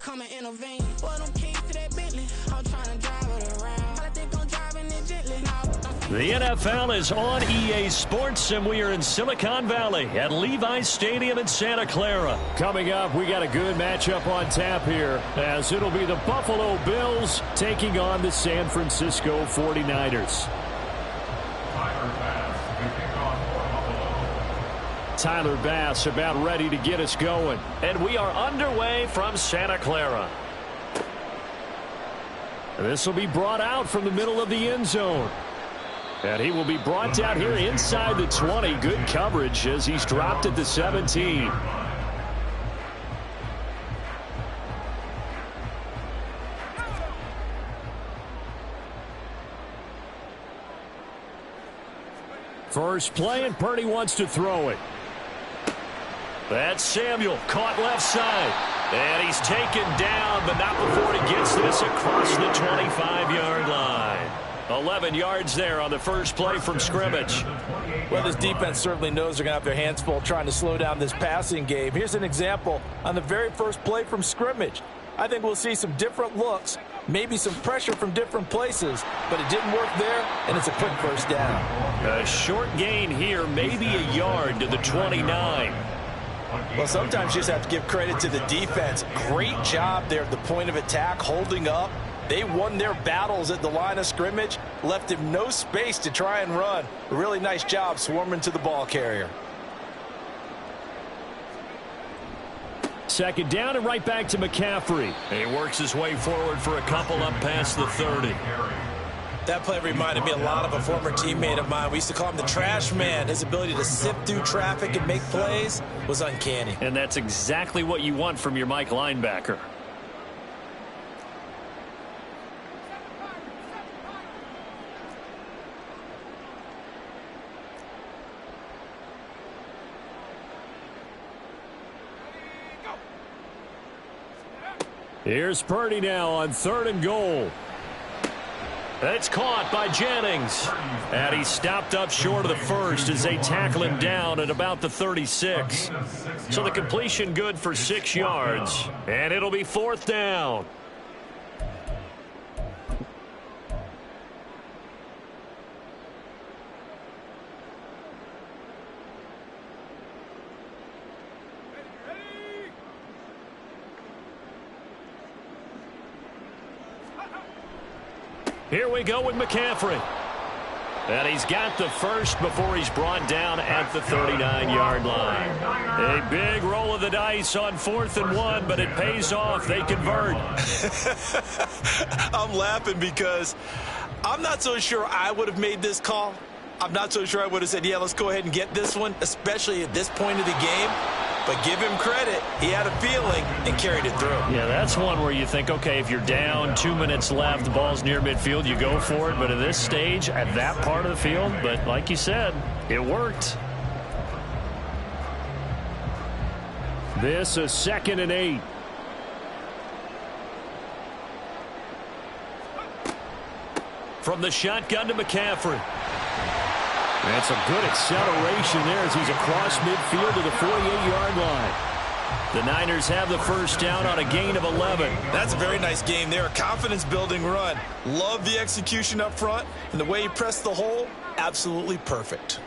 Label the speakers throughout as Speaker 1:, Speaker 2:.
Speaker 1: come and intervene. Well, them keys to that Bentley, I'm trying to drive it around. I think I'm driving it gently now.
Speaker 2: The NFL is on EA Sports, and we are in Silicon Valley at Levi's Stadium in Santa Clara. Coming up, we got a good matchup on tap here, as it'll be the Buffalo Bills taking on the San Francisco 49ers. Tyler Bass about ready to get us going. And we are underway from Santa Clara. This will be brought out from the middle of the end zone. And he will be brought down here inside the 20. Good coverage as he's dropped at the 17. First play, and Purdy wants to throw it. That's Samuel, caught left side. And he's taken down, but not before he gets this across the 25-yard line. 11 yards there on the first play from scrimmage.
Speaker 3: Well, this defense certainly knows they're going to have their hands full trying to slow down this passing game. Here's an example on the very first play from scrimmage. I think we'll see some different looks, maybe some pressure from different places, but it didn't work there, and it's a quick first down.
Speaker 2: A short gain here, maybe a yard to the 29.
Speaker 3: Well, sometimes you just have to give credit to the defense. Great job there at the point of attack, holding up. They won their battles at the line of scrimmage, left him no space to try and run. A really nice job swarming to the ball carrier.
Speaker 2: Second down and right back to McCaffrey. He works his way forward for a couple up past the 30.
Speaker 3: That play reminded me a lot of a former teammate of mine. We used to call him the trash man. His ability to sift through traffic and make plays was uncanny.
Speaker 2: And that's exactly what you want from your Mike linebacker. Here's Purdy now on 3rd and goal. That's caught by Jennings. And he's stopped up short of the first as they tackle him down at about the 36. So the completion good for 6 yards. And it'll be 4th down. Here we go with McCaffrey. And he's got the first before he's brought down at the 39-yard line. A big roll of the dice on 4th and 1, but it pays off. They convert.
Speaker 3: I'm laughing because I'm not so sure I would have made this call. I'm not so sure I would have said, yeah, let's go ahead and get this one, especially at this point of the game. But give him credit. He had a feeling and carried it through.
Speaker 2: Yeah, that's one where you think, okay, if you're down, 2 minutes left, the ball's near midfield, you go for it. But at this stage, at that part of the field, but like you said, it worked. This is 2nd and 8. From the shotgun to McCaffrey. That's a good acceleration there as he's across midfield to the 48-yard line. The Niners have the first down on a gain of 11.
Speaker 3: That's a very nice game there. A confidence-building run. Love the execution up front, and the way he pressed the hole, absolutely perfect.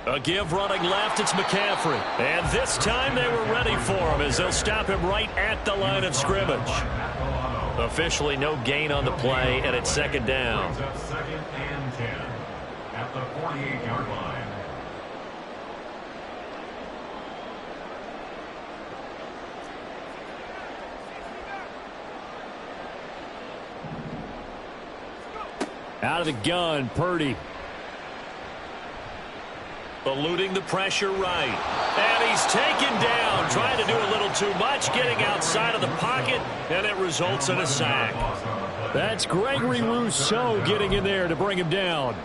Speaker 2: A give running left, it's McCaffrey. And this time they were ready for him as they'll stop him right at the line of scrimmage. Officially no gain on the play, and it's 2nd down.
Speaker 4: 2nd and 10 at the 48-yard line.
Speaker 2: Out of the gun, Purdy. Eluding the pressure right. And he's taken down, trying to do a little too much, getting outside of the pocket, and it results in a sack. That's Gregory Rousseau getting in there to bring him down.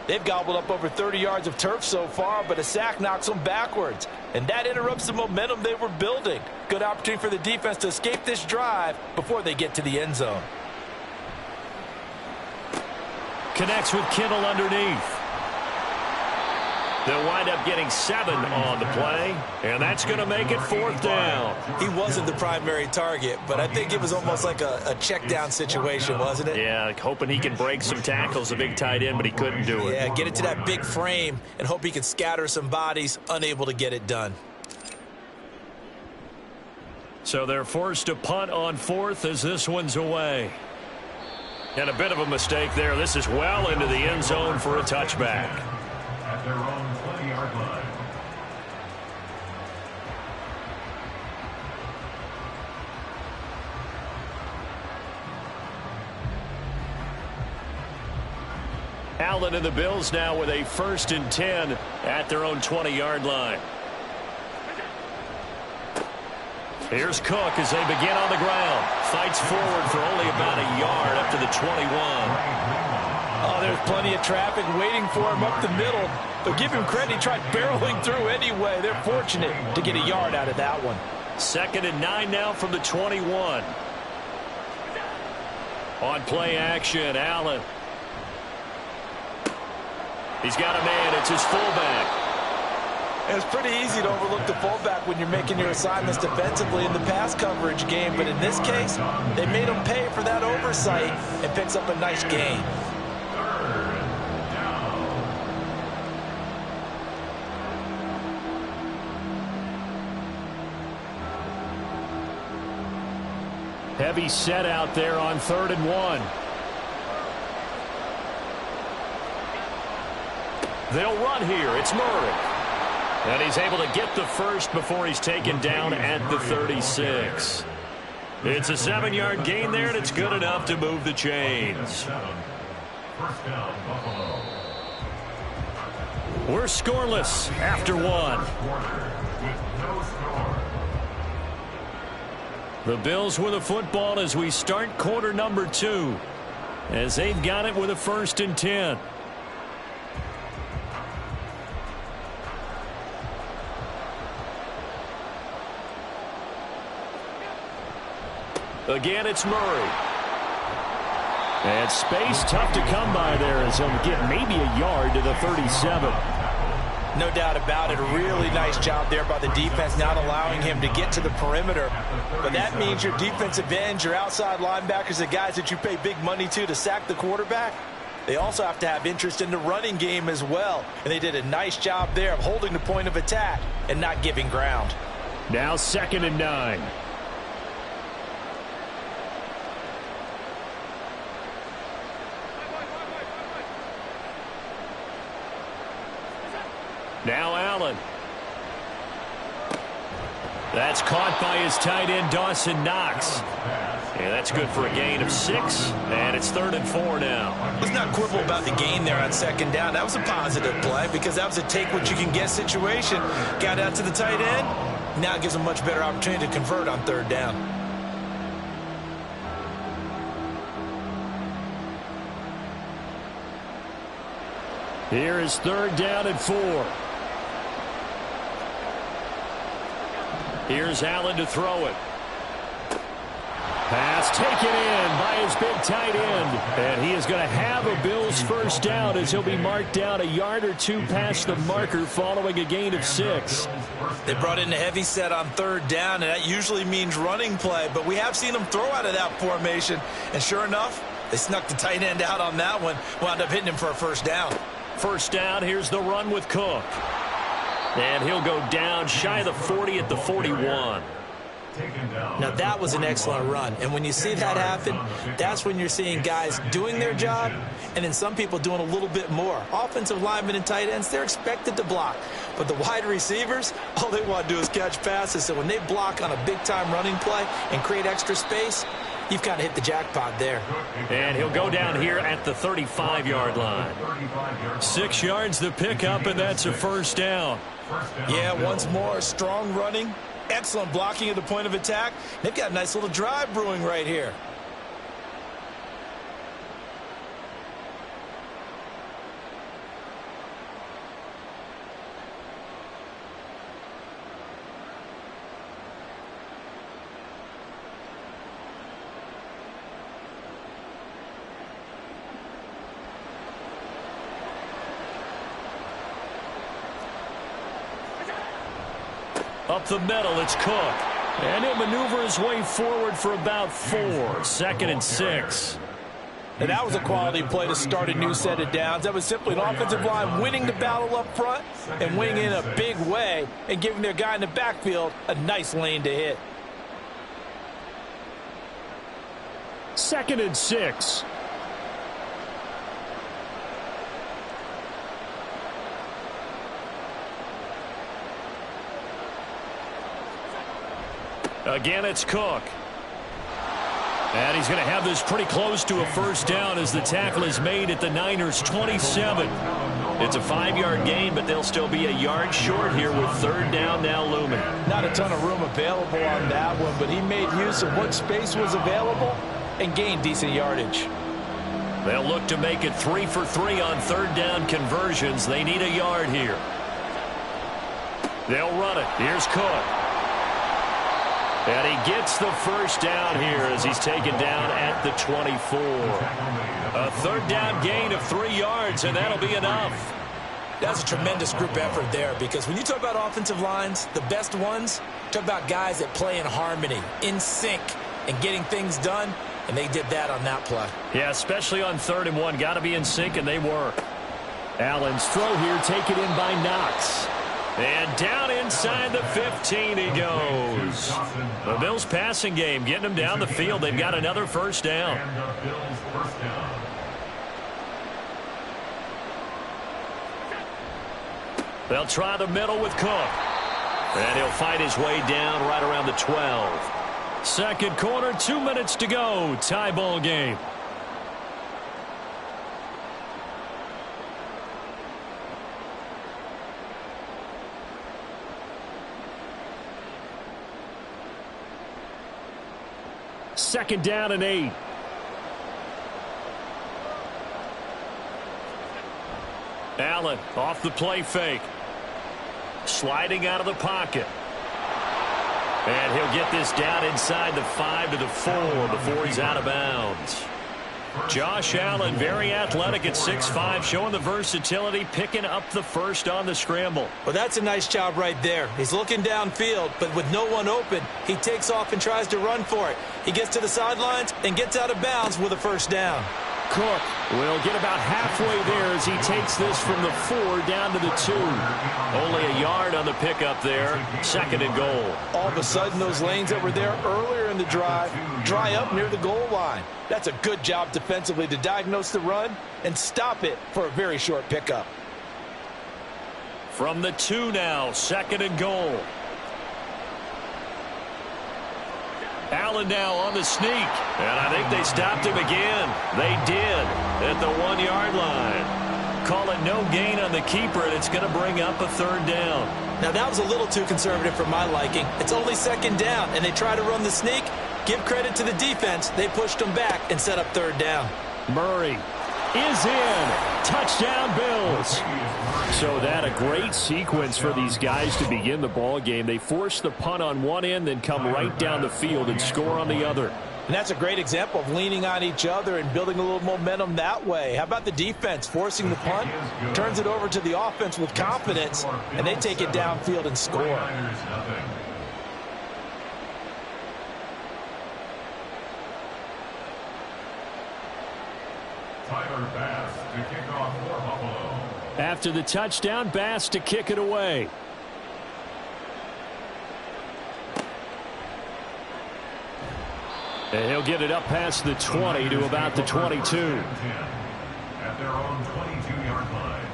Speaker 3: They've gobbled up over 30 yards of turf so far, but a sack knocks them backwards. And that interrupts the momentum they were building. Good opportunity for the defense to escape this drive before they get to the end zone.
Speaker 2: Connects with Kittle underneath. They'll wind up getting 7 on the play, and that's going to make it 4th down.
Speaker 3: He wasn't the primary target, but I think it was almost like a check down situation, wasn't it?
Speaker 2: Yeah, hoping he can break some tackles, a big tight end, but he couldn't do it.
Speaker 3: Yeah, get it to that big frame and hope he can scatter some bodies, unable to get it done.
Speaker 2: So they're forced to punt on 4th as this one's away. And a bit of a mistake there. This is well into the end zone for a touchback.
Speaker 4: At their own 20-yard line.
Speaker 2: Allen and the Bills now with a 1st and 10 at their own 20-yard line. Here's Cook as they begin on the ground. Fights forward for only about a yard up to the 21.
Speaker 3: Oh, there's plenty of traffic waiting for him up the middle. But give him credit, he tried barreling through anyway. They're fortunate to get a yard out of that one.
Speaker 2: 2nd and 9 now from the 21. On play action, Allen. He's got a man. It's his fullback.
Speaker 3: It's pretty easy to overlook the fullback when you're making your assignments defensively in the pass coverage game. But in this case, they made him pay for that oversight and picks up a nice gain.
Speaker 2: Heavy set out there on 3rd and 1. They'll run here. It's Murray. And he's able to get the first before he's taken down at the 36. It's a 7-yard gain there, and it's good enough to move the chains.
Speaker 4: 1st down, Buffalo.
Speaker 2: We're scoreless after 1.
Speaker 4: Quarter with no score.
Speaker 2: The Bills with the football as we start quarter number 2. As they've got it with a 1st and 10. Again, it's Murray. And space tough to come by there as he'll get maybe a yard to the 37.
Speaker 3: No doubt about it. A really nice job there by the defense, not allowing him to get to the perimeter. But that means your defensive ends, your outside linebackers, the guys that you pay big money to sack the quarterback, they also have to have interest in the running game as well. And they did a nice job there of holding the point of attack and not giving ground.
Speaker 2: Now 2nd and 9. Now Allen. That's caught by his tight end, Dawson Knox. And that's good for a gain of 6. And it's 3rd and 4 now.
Speaker 3: Let's not quibble about the gain there on 2nd down. That was a positive play because that was a take-what-you-can-get situation. Got out to the tight end. Now it gives them a much better opportunity to convert on 3rd down.
Speaker 2: Here is 3rd down and 4. Here's Allen to throw it. Pass taken in by his big tight end. And he is going to have a Bills 1st down as he'll be marked down a yard or 2 past the marker following a gain of 6.
Speaker 3: They brought in a heavy set on 3rd down, and that usually means running play. But we have seen them throw out of that formation. And sure enough, they snuck the tight end out on that one. Wound up hitting him for a 1st down.
Speaker 2: 1st down, here's the run with Cook. And he'll go down shy of the 40 at the 41.
Speaker 3: Now that was an excellent run, and when you see that happen, that's when you're seeing guys doing their job and then some people doing a little bit more. Offensive linemen and tight ends, they're expected to block, but the wide receivers, all they want to do is catch passes. So when they block on a big-time running play and create extra space, you've kind of hit the jackpot there.
Speaker 2: And he'll go down here at the 35-yard line. 6 yards the pickup, and that's a 1st down.
Speaker 3: Yeah, once more, strong running, excellent blocking at the point of attack. They've got a nice little drive brewing right here.
Speaker 2: Up the middle, it's Cook. And he'll maneuver his way forward for about 4. 2nd and 6.
Speaker 3: And that was a quality play to start a new set of downs. That was simply an offensive line winning the battle up front and winning in a big way and giving their guy in the backfield a nice lane to hit.
Speaker 2: 2nd and 6. Again, it's Cook. And he's going to have this pretty close to a first down as the tackle is made at the Niners' 27. It's a 5-yard gain, but they'll still be a yard short here with 3rd down now looming.
Speaker 3: Not a ton of room available on that one, but he made use of what space was available and gained decent yardage.
Speaker 2: They'll look to make it 3 for 3 on 3rd down conversions. They need a yard here. They'll run it. Here's Cook. And he gets the first down here as he's taken down at the 24. A 3rd down gain of 3 yards, and that'll be enough.
Speaker 5: That's a tremendous group effort there, because when you talk about offensive lines, the best ones, talk about guys that play in harmony, in sync, and getting things done, and they did that on that play.
Speaker 2: Yeah, especially on 3rd and 1. Got to be in sync, and they were. Allen's throw here taken in by Knox. And down inside the 15 he goes. The Bills passing game getting them down the field. They've got another first down. They'll try the middle with Cook. And he'll fight his way down right around the 12. 2nd quarter, 2 minutes to go. Tie ball game. Second down and 8. Allen off the play fake. Sliding out of the pocket. And he'll get this down inside the 5 to the 4 before he's out of bounds. Josh Allen, very athletic at 6'5", showing the versatility, picking up the first on the scramble.
Speaker 5: Well, that's a nice job right there. He's looking downfield, but with no one open, he takes off and tries to run for it. He gets to the sidelines and gets out of bounds with a first down.
Speaker 2: Cook will get about halfway there as he takes this from the 4 down to the 2. Only a yard on the pickup there. 2nd and goal.
Speaker 3: All of a sudden, those lanes that were there earlier in the drive dry up near the goal line. That's a good job defensively to diagnose the run and stop it for a very short pickup.
Speaker 2: From the 2 now, 2nd and goal. Allen now on the sneak. And I think they stopped him again. They did at the 1-yard line. Call it no gain on the keeper, and it's going to bring up a 3rd down.
Speaker 5: Now, that was a little too conservative for my liking. It's only 2nd down, and they try to run the sneak. Give credit to the defense. They pushed them back and set up 3rd down.
Speaker 2: Murray is in. Touchdown, Bills. So that a great sequence for these guys to begin the ball game. They force the punt on one end, then come right down the field and score on the other.
Speaker 3: And that's a great example of leaning on each other and building a little momentum that way. How about the defense forcing the punt, turns it over to the offense with confidence, and they take it downfield and score.
Speaker 2: After the touchdown, Bass to kick it away. And he'll get it up past the 20 to about the 22.
Speaker 4: At their own 22-yard line.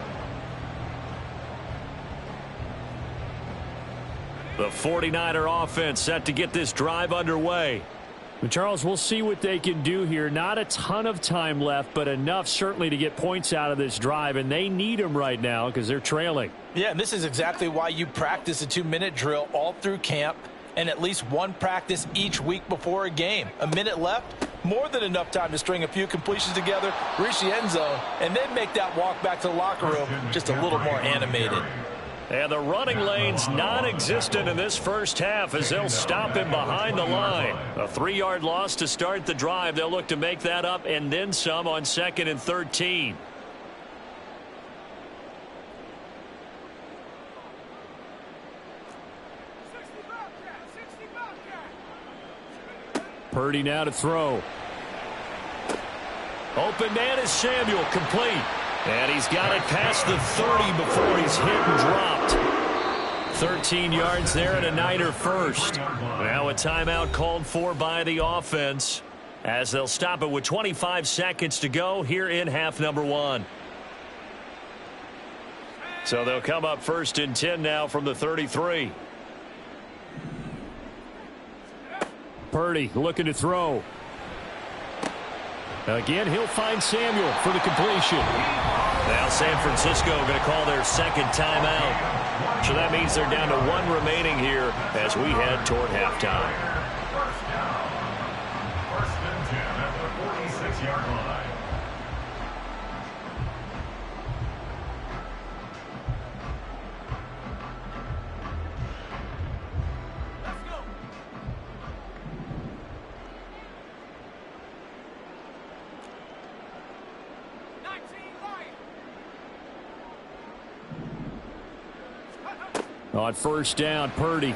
Speaker 2: The 49er offense set to get this drive underway. And Charles, we'll see what they can do here. Not a ton of time left, but enough certainly to get points out of this drive, and they need them right now because they're trailing.
Speaker 3: Yeah, and this is exactly why you practice a 2-minute drill all through camp and at least one practice each week before a game. A minute left, more than enough time to string a few completions together, reach the end zone, and then make that walk back to the locker room just a little more animated.
Speaker 2: And the running lane's non-existent in this first half as they'll stop him behind the line. A 3-yard loss to start the drive. They'll look to make that up and then some on 2nd and 13. Purdy now to throw. Open man is Samuel, complete. And he's got it past the 30 before he's hit and dropped. 13 yards there and a Niner first. Now a timeout called for by the offense as they'll stop it with 25 seconds to go here in half number 1. So they'll come up 1st and 10 now from the 33. Purdy looking to throw. Again, he'll find Samuel for the completion. Now San Francisco going to call their second timeout. So that means they're down to 1 remaining here as we head toward halftime.
Speaker 4: First and 10 at the 46-yard line.
Speaker 2: On first down, Purdy.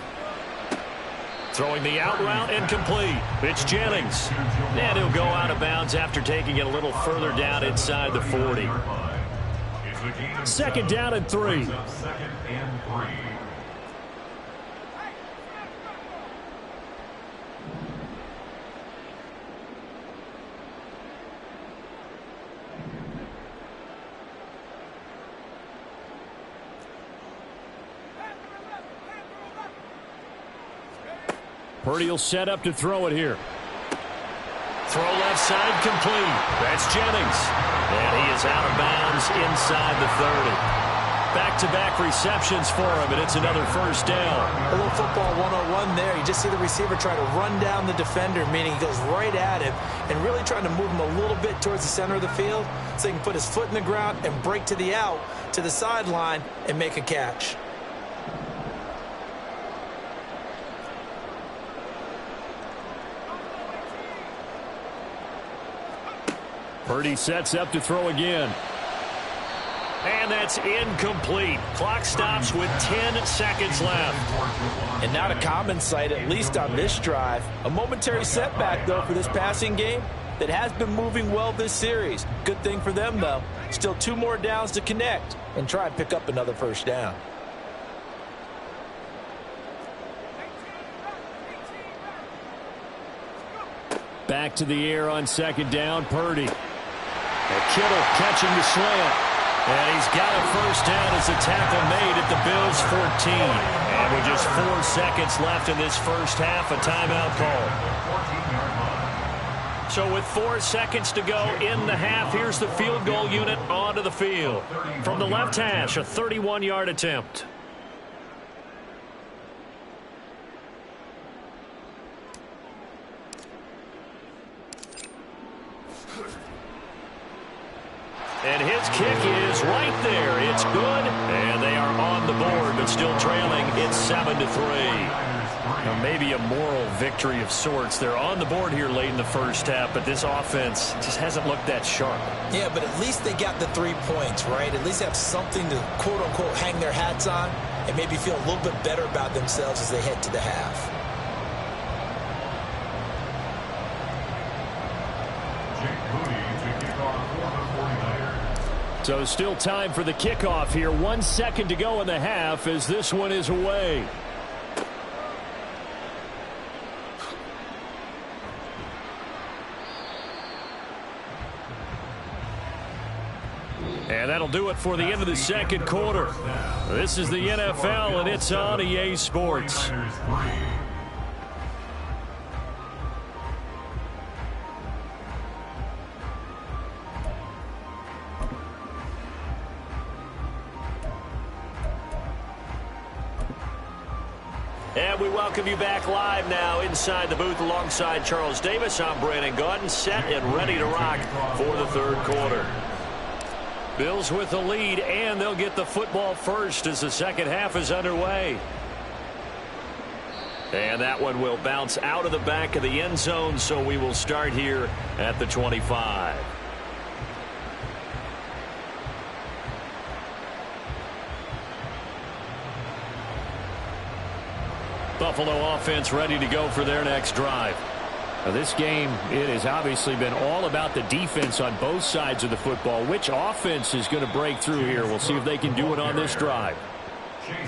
Speaker 2: Throwing the out route incomplete. It's Jennings. And he'll go out of bounds after taking it a little further down inside the 40. Second down and 3.
Speaker 4: Second and 3.
Speaker 2: Purdy will set up to throw it here. Throw left side complete. That's Jennings. And he is out of bounds inside the 30. Back-to-back receptions for him, and it's another first down.
Speaker 5: A little football 101 there. You just see the receiver try to run down the defender, meaning he goes right at him and really trying to move him a little bit towards the center of the field so he can put his foot in the ground and break to the out, to the sideline, and make a catch.
Speaker 2: Purdy sets up to throw again. And that's incomplete. Clock stops with 10 seconds left.
Speaker 3: And not a common sight, at least on this drive. A momentary setback, though, for this passing game that has been moving well this series. Good thing for them, though. Still 2 more downs to connect and try and pick up another first down.
Speaker 2: Back to the air on second down, Purdy. And Kittle catching the slant. And he's got a first down as a tackle made at the Bills' 14. And with just 4 seconds left in this first half, a timeout call. So with 4 seconds to go in the half, here's the field goal unit onto the field. From the left hash, a 31-yard attempt. And his kick is right there. It's good. And they are on the board, but still trailing. It's 7-3. Now maybe a moral victory of sorts. They're on the board here late in the first half, but this offense just hasn't looked that sharp.
Speaker 5: Yeah, but at least they got the 3 points, right? At least have something to, quote-unquote, hang their hats on and maybe feel a little bit better about themselves as they head to the half.
Speaker 2: So still time for the kickoff here. 1 second to go in the half as this one is away. And that'll do it for the end of the second quarter. This is the NFL, and it's on EA Sports. And we welcome you back live now inside the booth alongside Charles Davis. I'm Brandon Gaudin, set and ready to rock for the third quarter. Bills with the lead, and they'll get the football first as the second half is underway. And that one will bounce out of the back of the end zone, so we will start here at the 25. Buffalo offense ready to go for their next drive. Now, this game, it has obviously been all about the defense on both sides of the football. Which offense is going to break through here? We'll see if they can do it on this drive.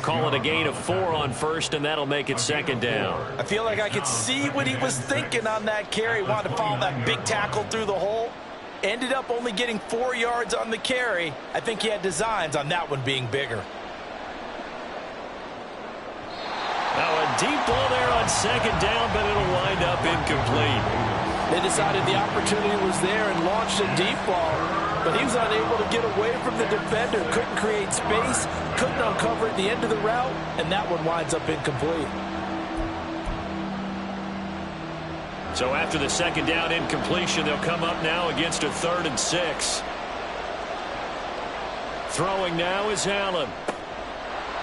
Speaker 2: Call it a gain of 4 on first, and that'll make it second down.
Speaker 3: I feel like I could see what he was thinking on that carry. Wanted to follow that big tackle through the hole. Ended up only getting 4 yards on the carry. I think he had designs on that one being bigger.
Speaker 2: Now a deep ball there on second down, but it'll wind up incomplete.
Speaker 3: They decided the opportunity was there and launched a deep ball, but he was unable to get away from the defender. Couldn't create space, couldn't uncover at the end of the route, and that one winds up incomplete.
Speaker 2: So after the second down incompletion, they'll come up now against a 3rd and 6. Throwing now is Allen.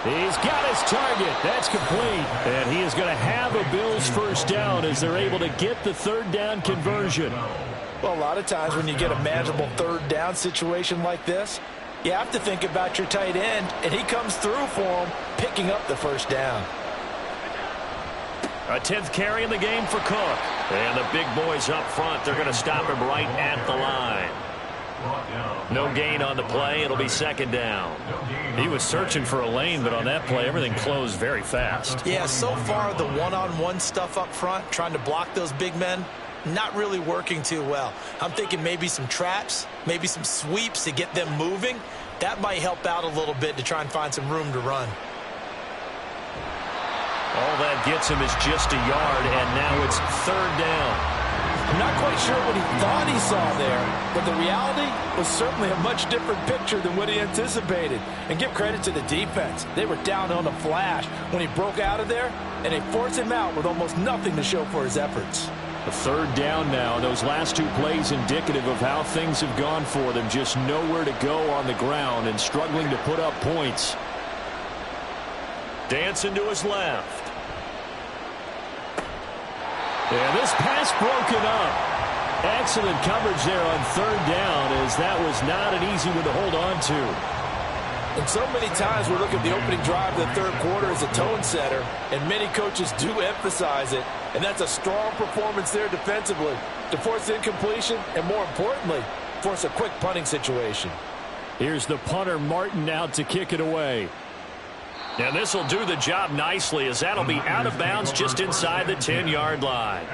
Speaker 2: He's got his target. That's complete. And he is going to have a Bills first down as they're able to get the 3rd down conversion.
Speaker 3: Well, a lot of times when you get a manageable 3rd down situation like this, you have to think about your tight end, and he comes through for him, picking up the first down.
Speaker 2: A 10th carry in the game for Cook. And the big boys up front, they're going to stop him right at the line. No gain on the play. It'll be second down. He was searching for a lane, but on that play, everything closed very fast.
Speaker 5: Yeah, so far the one-on-one stuff up front, trying to block those big men, not really working too well. I'm thinking maybe some traps, maybe some sweeps to get them moving. That might help out a little bit to try and find some room to run.
Speaker 2: All that gets him is just a yard, and now it's 3rd down.
Speaker 3: I'm not quite sure what he thought he saw there, but the reality was certainly a much different picture than what he anticipated. And give credit to the defense. They were down on a flash when he broke out of there, and they forced him out with almost nothing to show for his efforts.
Speaker 2: A 3rd down now. Those last 2 plays indicative of how things have gone for them. Just nowhere to go on the ground and struggling to put up points. Dancing to his left. And this pass broken up. Excellent coverage there on 3rd down, as that was not an easy one to hold on to.
Speaker 3: And so many times we look at the opening drive of the 3rd quarter as a tone setter, and many coaches do emphasize it. And that's a strong performance there defensively to force incompletion and, more importantly, force a quick punting situation.
Speaker 2: Here's the punter, Martin, out to kick it away. And this will do the job nicely, as that'll be out of bounds just inside the 10-yard line.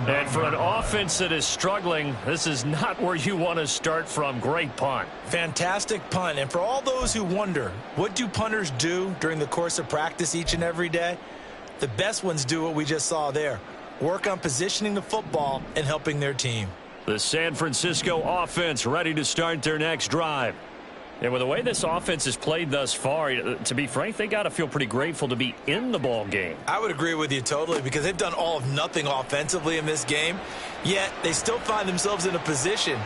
Speaker 2: And for an offense that is struggling, this is not where you want to start from. Great punt.
Speaker 5: Fantastic punt. And for all those who wonder, what do punters do during the course of practice each and every day? The best ones do what we just saw there. Work on positioning the football and helping their team.
Speaker 2: The San Francisco offense ready to start their next drive. And with the way this offense has played thus far, to be frank, they got to feel pretty grateful to be in the ball game.
Speaker 5: I would agree with you totally, because they've done all of nothing offensively in this game, yet they still find themselves in a position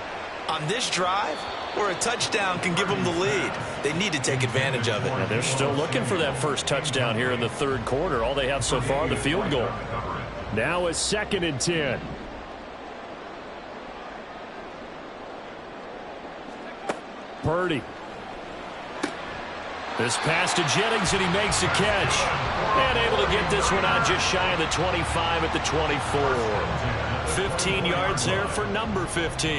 Speaker 5: on this drive where a touchdown can give them the lead. They need to take advantage of it.
Speaker 2: And they're still looking for that first touchdown here in the 3rd quarter. All they have so far, the field goal. Now a 2nd and 10. Purdy. This pass to Jennings, and he makes a catch. And able to get this one out just shy of the 25 at the 24. 15 yards there for number 15.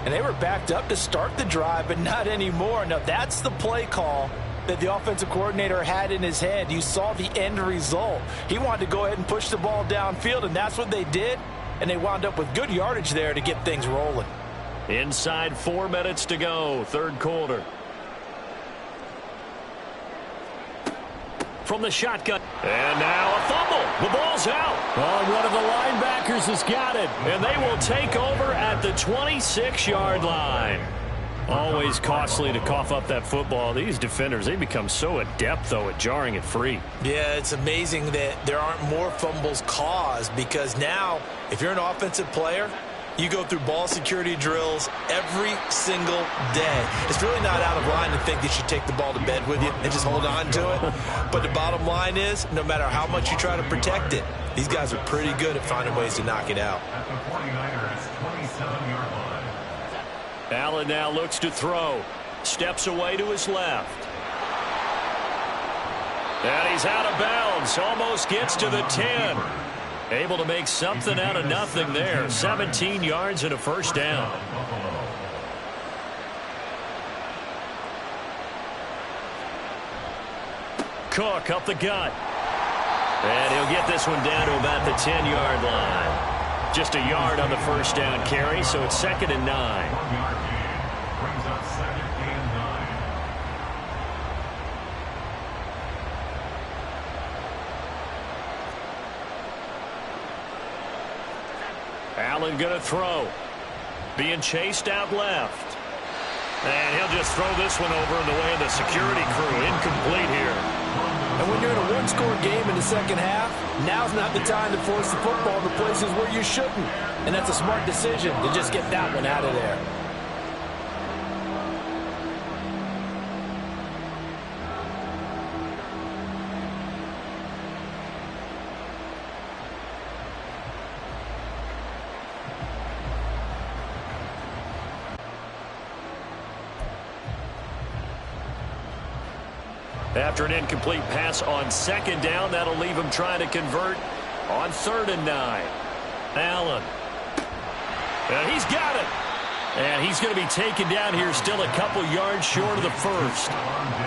Speaker 3: And they were backed up to start the drive, but not anymore. Now, that's the play call that the offensive coordinator had in his head. You saw the end result. He wanted to go ahead and push the ball downfield, and that's what they did. And they wound up with good yardage there to get things rolling.
Speaker 2: Inside 4 minutes to go, 3rd quarter. From the shotgun. And now a fumble. The ball's out. Oh, one of the linebackers has got it. And they will take over at the 26-yard line. Always costly to cough up that football. These defenders, they become so adept, though, at jarring it free.
Speaker 5: Yeah, it's amazing that there aren't more fumbles caused, because now, if you're an offensive player, you go through ball security drills every single day. It's really not out of line to think that you take the ball to bed with you and just hold on to it. But the bottom line is, no matter how much you try to protect it, these guys are pretty good at finding ways to knock it out.
Speaker 4: At the 49ers 27-yard line.
Speaker 2: Allen now looks to throw. Steps away to his left. And he's out of bounds. Almost gets to the 10. Able to make something out of nothing there. 17 yards and a first down. Cook up the gut. And he'll get this one down to about the 10-yard line. Just a yard on the first down carry, so it's 2nd and 9.
Speaker 4: 1-yard gain brings up 2nd and 9.
Speaker 2: Allen going to throw. Being chased out left. And he'll just throw this one over in the way of the security crew. Incomplete here.
Speaker 3: And when you're in a one-score game in the second half, now's not the time to force the football to places where you shouldn't. And that's a smart decision to just get that one out of there.
Speaker 2: After an incomplete pass on 2nd down, that'll leave him trying to convert on 3rd and 9. Allen. And he's got it. And he's going to be taken down here still a couple yards short of the first.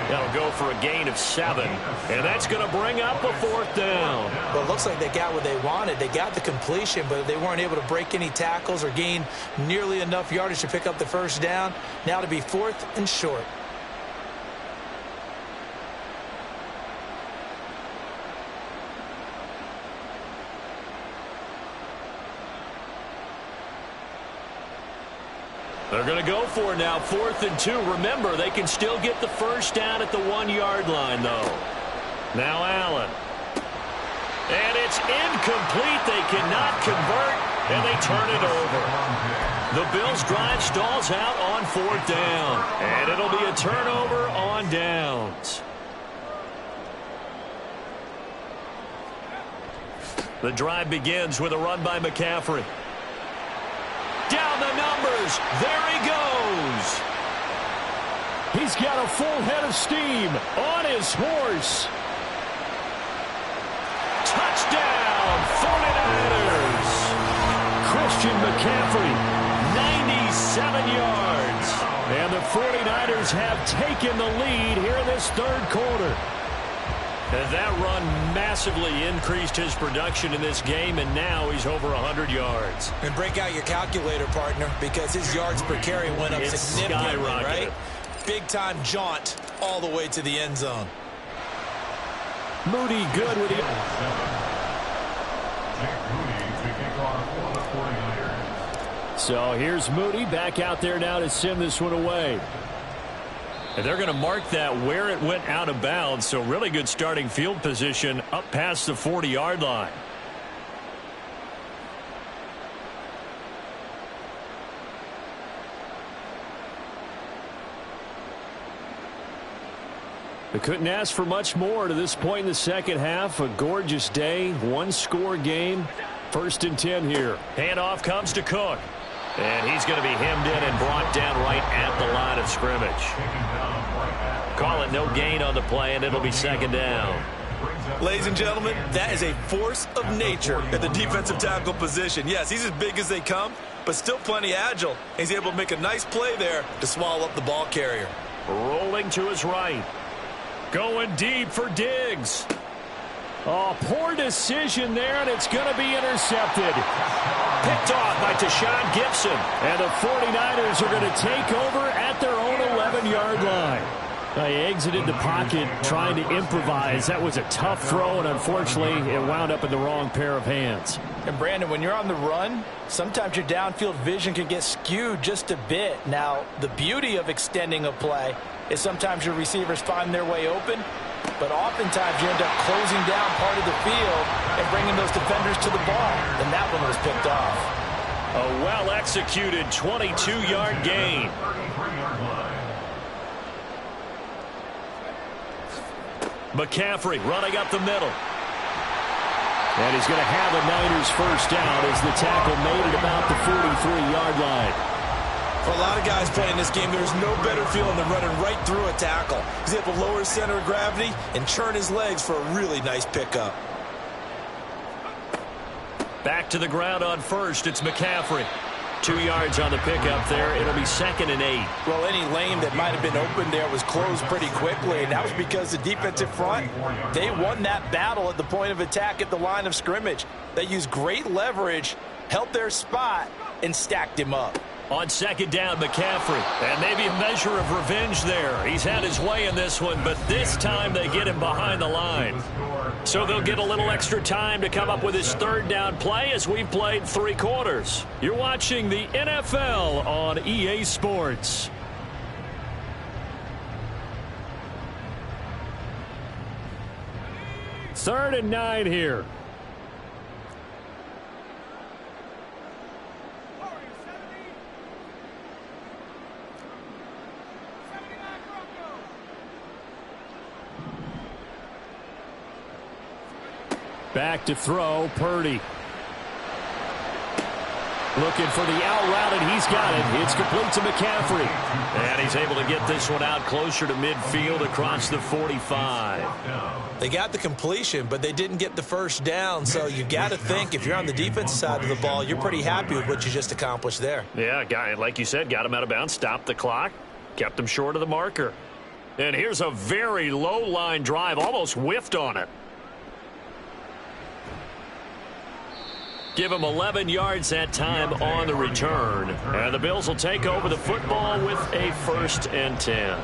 Speaker 2: That'll go for a gain of 7. And that's going to bring up a 4th down.
Speaker 5: Well, it looks like they got what they wanted. They got the completion, but they weren't able to break any tackles or gain nearly enough yardage to pick up the first down. Now to be 4th and short.
Speaker 2: They're going to go for it now, 4th and 2. Remember, they can still get the first down at the 1-yard line, though. Now Allen. And it's incomplete. They cannot convert, and they turn it over. The Bills' drive stalls out on 4th down, and it'll be a turnover on downs. The drive begins with a run by McCaffrey. Down the numbers. There he goes. He's got a full head of steam on his horse. Touchdown, 49ers. Christian McCaffrey, 97 yards. And the 49ers have taken the lead here in this 3rd quarter. And that run massively increased his production in this game, and now he's over 100 yards.
Speaker 5: And break out your calculator, partner, because his yards per carry went up significantly, right? Big-time jaunt all the way to the end zone.
Speaker 2: Moody good with it. So here's Moody back out there now to send this one away. And they're going to mark that where it went out of bounds, so really good starting field position up past the 40-yard line. They couldn't ask for much more to this point in the second half. A gorgeous day, 1-score game, 1st and 10 here. Handoff comes to Cook. And he's going to be hemmed in and brought down right at the line of scrimmage. Call it no gain on the play, and it'll be 2nd down.
Speaker 3: Ladies and gentlemen, that is a force of nature at the defensive tackle position. Yes, he's as big as they come, but still plenty agile. He's able to make a nice play there to swallow up the ball carrier.
Speaker 2: Rolling to his right. Going deep for Diggs. Oh, poor decision there, and it's going to be intercepted. Picked off by Tashawn Gibson. And the 49ers are going to take over at their own 11-yard line. They exited the pocket trying to improvise. That was a tough throw, and unfortunately, it wound up in the wrong pair of hands.
Speaker 5: And, Brandon, when you're on the run, sometimes your downfield vision can get skewed just a bit. Now, the beauty of extending a play is sometimes your receivers find their way open, but oftentimes you end up closing down part of the field and bringing those defenders to the ball. And that one was picked off.
Speaker 2: A well-executed 22-yard gain. McCaffrey running up the middle. And he's going to have a Niners first down as the tackle made it about the 43-yard line.
Speaker 3: For a lot of guys playing this game, there's no better feeling than running right through a tackle. He's able to lower his center of gravity and churn his legs for a really nice pickup.
Speaker 2: Back to the ground on first. It's McCaffrey. 2 yards on the pickup there. It'll be 2nd and 8.
Speaker 3: Well, any lane that might have been open there was closed pretty quickly, and that was because the defensive front, they won that battle at the point of attack at the line of scrimmage. They used great leverage, held their spot, and stacked him up.
Speaker 2: On 2nd down, McCaffrey. And maybe a measure of revenge there. He's had his way in this one, but this time they get him behind the line. So they'll get a little extra time to come up with his 3rd down play as we've played 3 quarters. You're watching the NFL on EA Sports. Third and 9 here. Back to throw, Purdy. Looking for the out route, and he's got it. It's complete to McCaffrey. And he's able to get this one out closer to midfield across the 45.
Speaker 5: They got the completion, but they didn't get the first down. So you got to think if you're on the defensive side of the ball, you're pretty happy with what you just accomplished there.
Speaker 2: Yeah, guy, like you said, got him out of bounds, stopped the clock, kept him short of the marker. And here's a very low-line drive, almost whiffed on it. Give him 11 yards that time on the return. And the Bills will take over the football with a 1st and 10.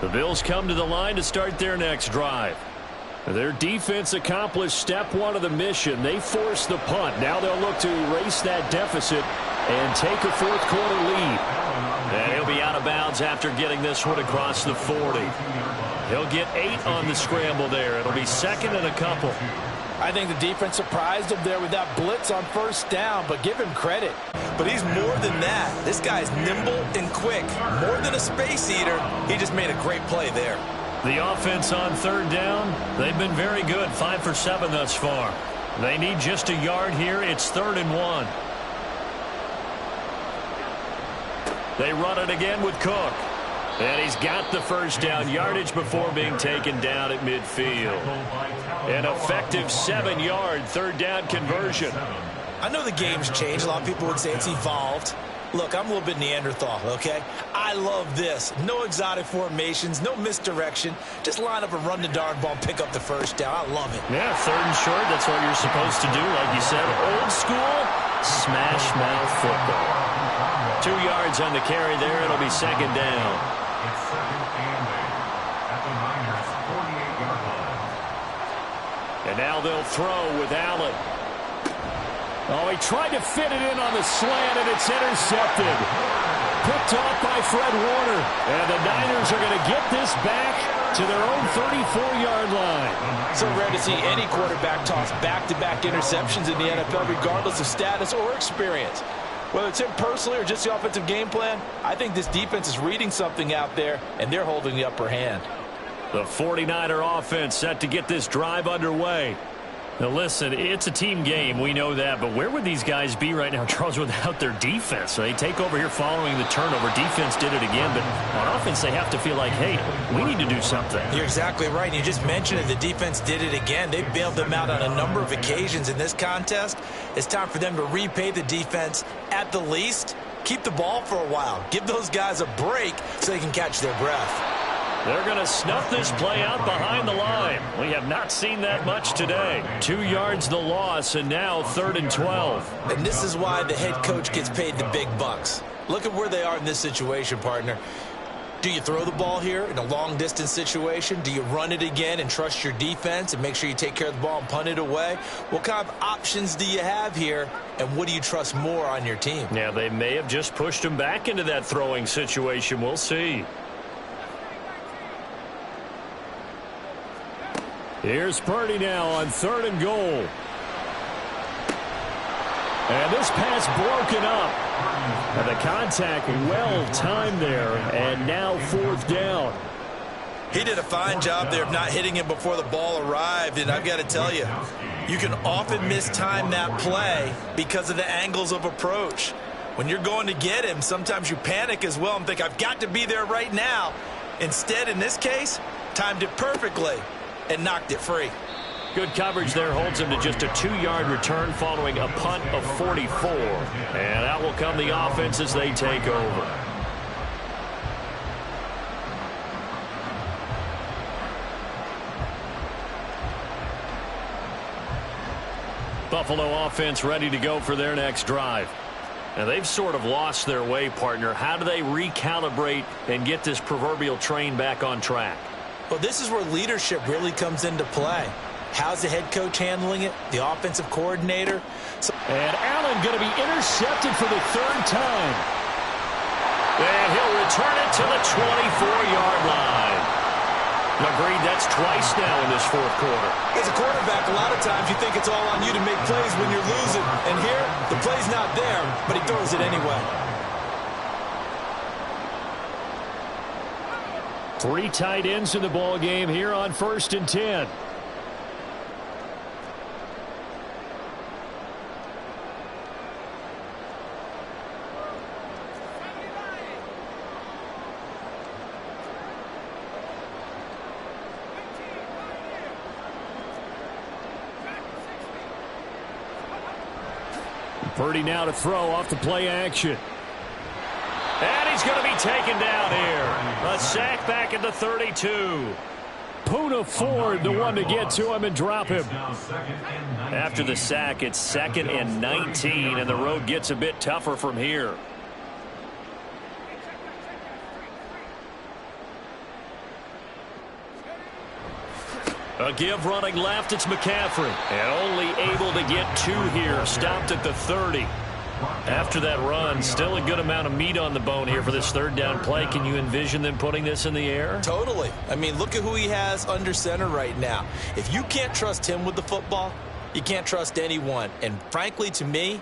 Speaker 2: The Bills come to the line to start their next drive. Their defense accomplished step 1 of the mission. They forced the punt. Now they'll look to erase that deficit and take a 4th quarter lead. And he'll be out of bounds after getting this one across the 40. He'll get 8 on the scramble there. It'll be 2nd and a couple.
Speaker 3: I think the defense surprised him there with that blitz on 1st down, but give him credit.
Speaker 5: But he's more than that. This guy's nimble and quick. More than a space eater. He just made a great play there.
Speaker 2: The offense on 3rd down, they've been very good. 5 for 7 thus far. They need just a yard here. It's 3rd and 1. They run it again with Cook. And he's got the 1st down yardage before being taken down at midfield. An effective 7-yard 3rd down conversion.
Speaker 5: I know the game's changed. A lot of people would say it's evolved. Look, I'm a little bit Neanderthal, okay? I love this. No exotic formations, no misdirection. Just line up and run the darn ball and pick up the 1st down. I love it.
Speaker 2: Yeah, 3rd and short. That's what you're supposed to do. Like you said, old school, smash mouth football. 2 yards on the carry there. It'll be 2nd down.
Speaker 4: It's 2nd and 8 at the Niners' 48-yard line.
Speaker 2: And now they'll throw with Allen. Oh, he tried to fit it in on the slant, and it's intercepted. Picked off by Fred Warner. And the Niners are going to get this back to their own 34-yard line.
Speaker 3: So rare to see any quarterback toss back-to-back interceptions in the NFL, regardless of status or experience. Whether it's him personally or just the offensive game plan, I think this defense is reading something out there, and they're holding the upper hand.
Speaker 2: The 49er offense set to get this drive underway. Now, listen, it's a team game. We know that. But where would these guys be right now, Charles, without their defense? They take over here following the turnover. Defense did it again. But on offense, they have to feel like, hey, we need to do something.
Speaker 5: You're exactly right. You just mentioned it. The defense did it again. They bailed them out on a number of occasions in this contest. It's time for them to repay the defense at the least. Keep the ball for a while. Give those guys a break so they can catch their breath.
Speaker 2: They're going to snuff this play out behind the line. We have not seen that much today. 2 yards the loss, and now 3rd and 12.
Speaker 5: And this is why the head coach gets paid the big bucks. Look at where they are in this situation, partner. Do you throw the ball here in a long-distance situation? Do you run it again and trust your defense and make sure you take care of the ball and punt it away? What kind of options do you have here, and what do you trust more on your team?
Speaker 2: Yeah, they may have just pushed him back into that throwing situation. We'll see. Here's Purdy now on 3rd and goal. And this pass broken up. And the contact well timed there, and now 4th down.
Speaker 3: He did a fine job there of not hitting him before the ball arrived, and I've got to tell you, you can often mistime that play because of the angles of approach. When you're going to get him, sometimes you panic as well and think, I've got to be there right now. Instead, in this case, timed it perfectly and knocked it free.
Speaker 2: Good coverage there holds him to just a 2-yard return following a punt of 44. And out will come the offense as they take over. Buffalo offense ready to go for their next drive. Now they've sort of lost their way, partner. How do they recalibrate and get this proverbial train back on track?
Speaker 5: Well, this is where leadership really comes into play. How's the head coach handling it? The offensive coordinator?
Speaker 2: And Allen going to be intercepted for the 3rd time. And he'll return it to the 24-yard line. Agreed, that's twice now in this 4th quarter.
Speaker 5: As a quarterback, a lot of times you think it's all on you to make plays when you're losing. And here, the play's not there, but he throws it anyway.
Speaker 2: 3 tight ends in the ball game here on 1st and 10. Purdy now to throw off the play action. And he's going to be taken down here. A sack back at the 32. Poona Ford, the one to get to him and drop him. After the sack, it's 2nd and 19, and the road gets a bit tougher from here. A give running left, it's McCaffrey. And only able to get 2 here, stopped at the 30. After that run, still a good amount of meat on the bone here for this 3rd down play. Can you envision them putting this in the air?
Speaker 5: Totally. I mean, look at who he has under center right now. If you can't trust him with the football, you can't trust anyone. And frankly, to me,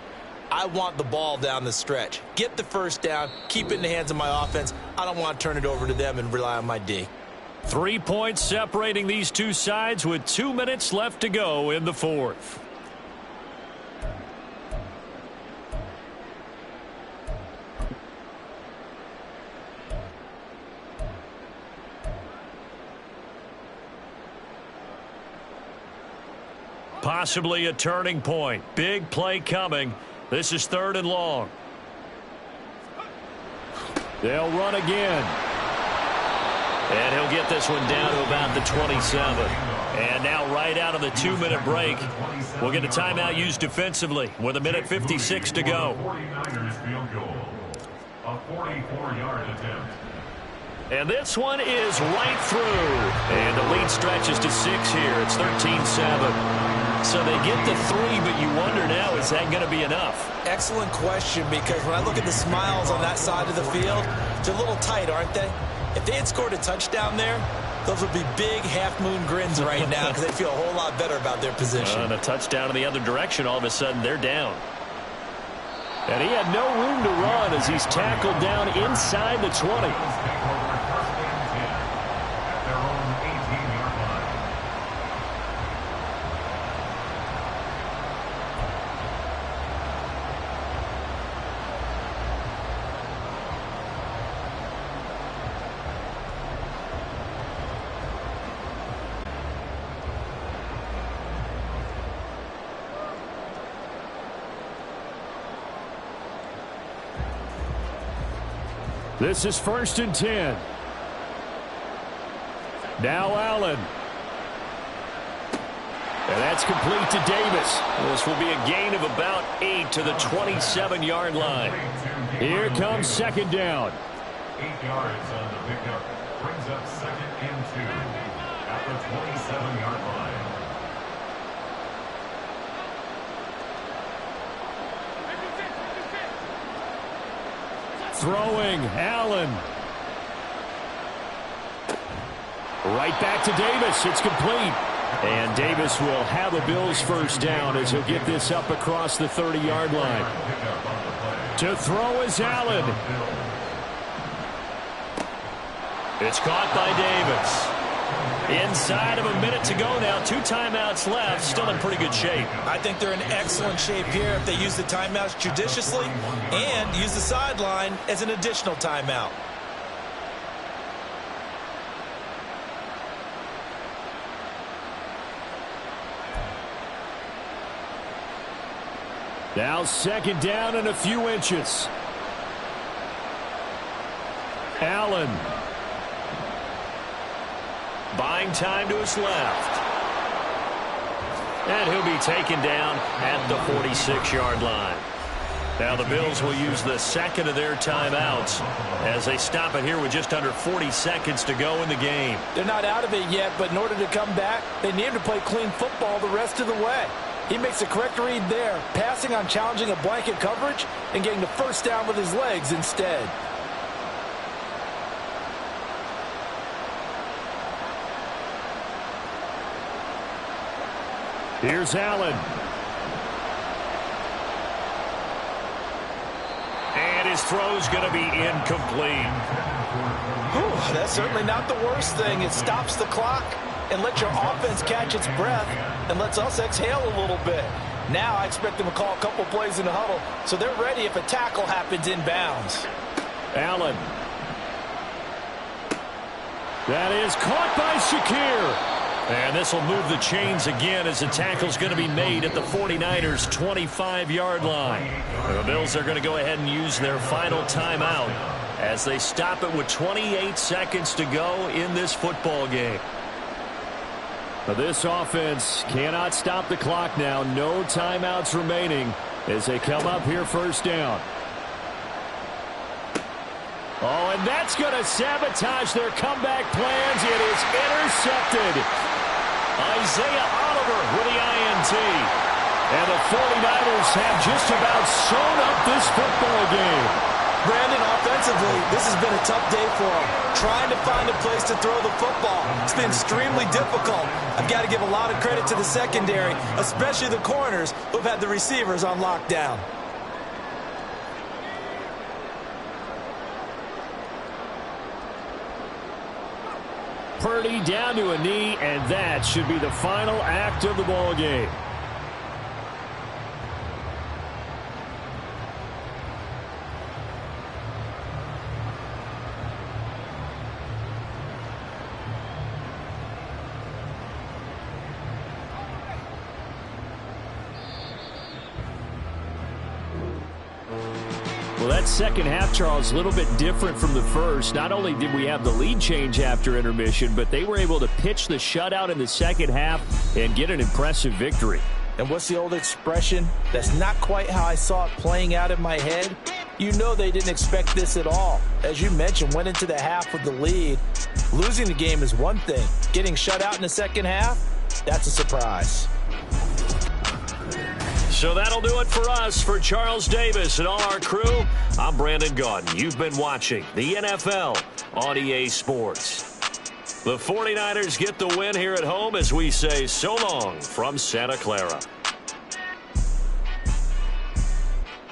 Speaker 5: I want the ball down the stretch. Get the 1st down, keep it in the hands of my offense. I don't want to turn it over to them and rely on my D.
Speaker 2: 3 points separating these two sides with 2 minutes left to go in the 4th. Possibly a turning point. Big play coming. This is 3rd and long. They'll run again. And he'll get this one down to about the 27. And now right out of the 2-minute break, we'll get a timeout used defensively with 1:56 to go.
Speaker 4: 49ers field goal. A 44-yard attempt.
Speaker 2: And this one is right through. And the lead stretches to 6 here. It's 13-7. So they get the 3, but you wonder now, is that going to be enough?
Speaker 5: Excellent question, because when I look at the smiles on that side of the field, they're a little tight, aren't they? If they had scored a touchdown there, those would be big half-moon grins right now because they feel a whole lot better about their position.
Speaker 2: And a touchdown in the other direction, all of a sudden they're down. And he had no room to run as he's tackled down inside the 20. This is 1st and 10. Now Allen. And that's complete to Davis. This will be a gain of about 8 to the 27-yard line. Here comes 2nd down.
Speaker 4: 8 yards on the pickup. Brings up 2nd and 2 at the 27-yard line.
Speaker 2: Throwing, Allen. Right back to Davis. It's complete. And Davis will have a Bills 1st down as he'll get this up across the 30-yard line. To throw is Allen. It's caught by Davis. Inside of a minute to go now. 2 timeouts left. Still in pretty good shape.
Speaker 5: I think they're in excellent shape here if they use the timeouts judiciously and use the sideline as an additional timeout.
Speaker 2: Now 2nd down and a few inches. Allen. Buying time to his left. And he'll be taken down at the 46-yard line. Now the Bills will use the 2nd of their timeouts as they stop it here with just under 40 seconds to go in the game.
Speaker 3: They're not out of it yet, but in order to come back, they need to play clean football the rest of the way. He makes a correct read there, passing on challenging a blanket coverage and getting the 1st down with his legs instead.
Speaker 2: Here's Allen. And his throw's going to be incomplete.
Speaker 3: Whew, that's certainly not the worst thing. It stops the clock and lets your offense catch its breath and lets us exhale a little bit. Now I expect them to call a couple plays in the huddle so they're ready if a tackle happens inbounds.
Speaker 2: Allen. That is caught by Shakir. And this will move the chains again as the tackle's going to be made at the 49ers' 25-yard line. The Bills are going to go ahead and use their final timeout as they stop it with 28 seconds to go in this football game. This offense cannot stop the clock now. No timeouts remaining as they come up here 1st down. Oh, and that's going to sabotage their comeback plans. It is intercepted. Isaiah Oliver with the INT. And the 49ers have just about sewn up this football game.
Speaker 5: Brandon, offensively, this has been a tough day for him. Trying to find a place to throw the football. It's been extremely difficult. I've got to give a lot of credit to the secondary, especially the corners who've had the receivers on lockdown.
Speaker 2: Purdy down to a knee, and that should be the final act of the ball game. Well, that 2nd half, Charles, a little bit different from the first. Not only did we have the lead change after intermission, but they were able to pitch the shutout in the 2nd half and get an impressive victory.
Speaker 3: And what's the old expression? That's not quite how I saw it playing out in my head. You know they didn't expect this at all. As you mentioned, went into the half with the lead. Losing the game is one thing. Getting shut out in the 2nd half, that's a surprise.
Speaker 2: So that'll do it for us. For Charles Davis and all our crew, I'm Brandon Gaudin. You've been watching the NFL on EA Sports. The 49ers get the win here at home as we say so long from Santa Clara.